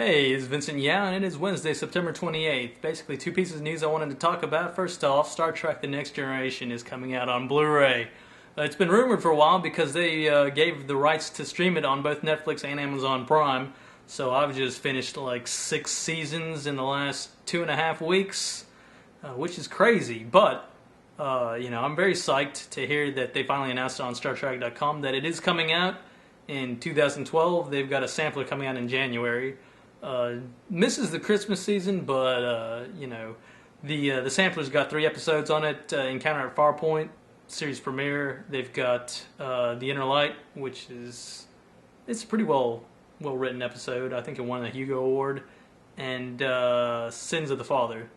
Hey, it's Vincent VYAU, and it is Wednesday, September 28th. Basically, two pieces of news I wanted to talk about. First off, Star Trek The Next Generation is coming out on Blu-ray. It's been rumored for a while because they gave the rights to stream it on both Netflix and Amazon Prime. So I've just finished like 6 seasons in the last 2.5 weeks, which is crazy. But, I'm very psyched to hear that they finally announced on StarTrek.com that it is coming out in 2012. They've got a sampler coming out in January. Misses the Christmas season, but the sampler's got 3 episodes on it. Encounter at Farpoint series premiere. They've got The Inner Light, which is it's a pretty well written episode. I think it won a Hugo Award, and Sins of the Father,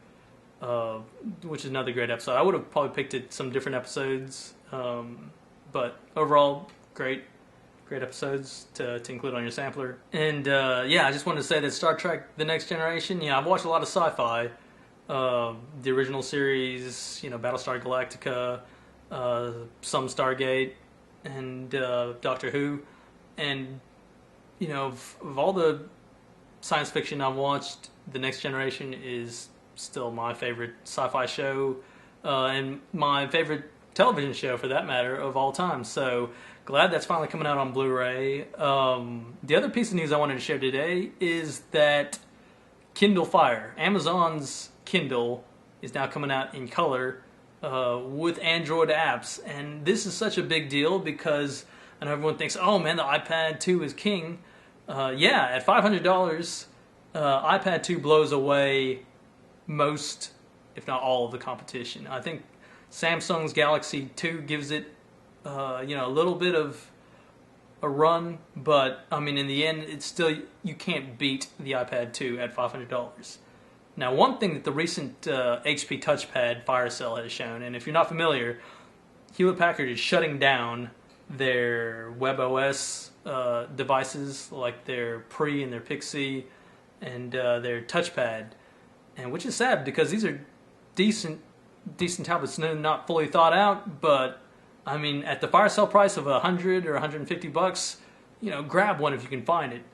which is another great episode. I would have probably picked some different episodes, but overall great episodes to include on your sampler. And I just wanted to say that Star Trek The Next Generation, I've watched a lot of sci-fi. The original series, Battlestar Galactica, some Stargate, and Doctor Who. And, of all the science fiction I've watched, The Next Generation is still my favorite sci-fi show, and my favorite television show, for that matter, of all time. So glad that's finally coming out on Blu-ray. The other piece of news I wanted to share today is that Kindle Fire, Amazon's Kindle, is now coming out in color with Android apps. And this is such a big deal because I know everyone thinks, oh man, the iPad 2 is king. At $500, iPad 2 blows away most, if not all, of the competition. I think Samsung's Galaxy 2 gives it a little bit of a run, but I mean, in the end, it's still, you can't beat the iPad 2 at $500. Now, one thing that the recent HP touchpad fire sale has shown, and if you're not familiar, Hewlett-Packard is shutting down their WebOS devices, like their Pre and their Pixie and their touchpad, and which is sad because these are decent tablets, not fully thought out, but I mean, at the fire sale price of $100 or $150, grab one if you can find it.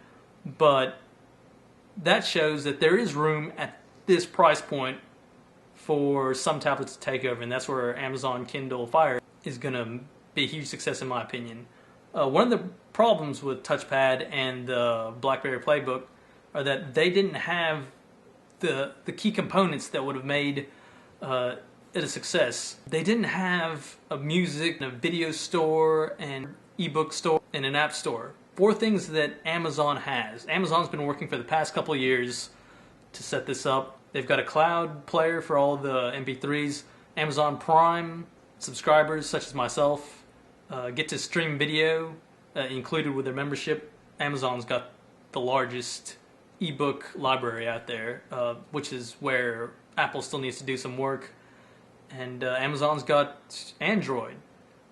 But that shows that there is room at this price point for some tablets to take over, and that's where Amazon Kindle Fire is going to be a huge success in my opinion. One of the problems with touchpad and the BlackBerry Playbook are that they didn't have the key components that would have made it a success. They didn't have a music and a video store and ebook store and an app store. 4 things that Amazon has. Amazon's been working for the past couple of years to set this up. They've got a cloud player for all the MP3s. Amazon Prime subscribers, such as myself, get to stream video included with their membership. Amazon's got the largest ebook library out there, which is where Apple still needs to do some work. And Amazon's got Android,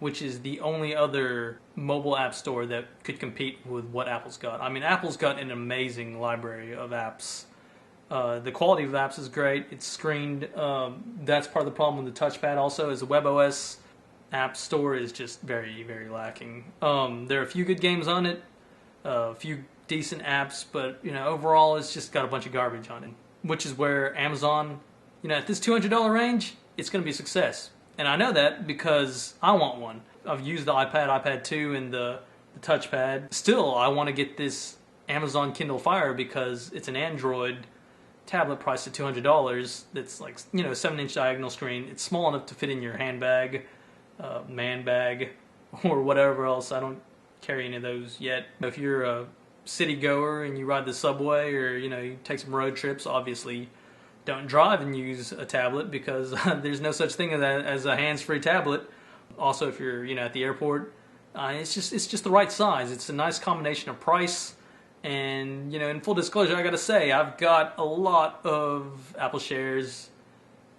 which is the only other mobile app store that could compete with what Apple's got. I mean, Apple's got an amazing library of apps. The quality of apps is great. It's screened. That's part of the problem with the touchpad also, is the WebOS app store is just very, very lacking. There are a few good games on it, a few decent apps, but overall it's just got a bunch of garbage on it, which is where Amazon, at this $200 range, it's going to be a success. And I know that because I want one. I've used the iPad 2, and the touchpad. Still, I want to get this Amazon Kindle Fire because it's an Android tablet priced at $200 that's like, 7-inch diagonal screen. It's small enough to fit in your handbag, man bag, or whatever else. I don't carry any of those yet. If you're a city goer and you ride the subway, or you take some road trips, obviously don't drive and use a tablet because there's no such thing as a hands-free tablet. Also, if you're at the airport, it's just the right size. It's a nice combination of price, and in full disclosure, I gotta say I've got a lot of Apple shares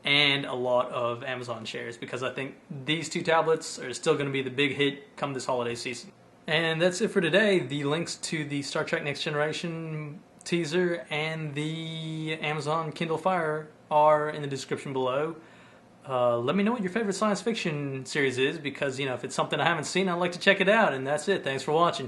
and a lot of Amazon shares because I think these 2 tablets are still going to be the big hit come this holiday season. And that's it for today. The links to the Star Trek Next Generation teaser and the Amazon Kindle Fire are in the description below. Let me know what your favorite science fiction series is because, if it's something I haven't seen, I'd like to check it out. And that's it. Thanks for watching.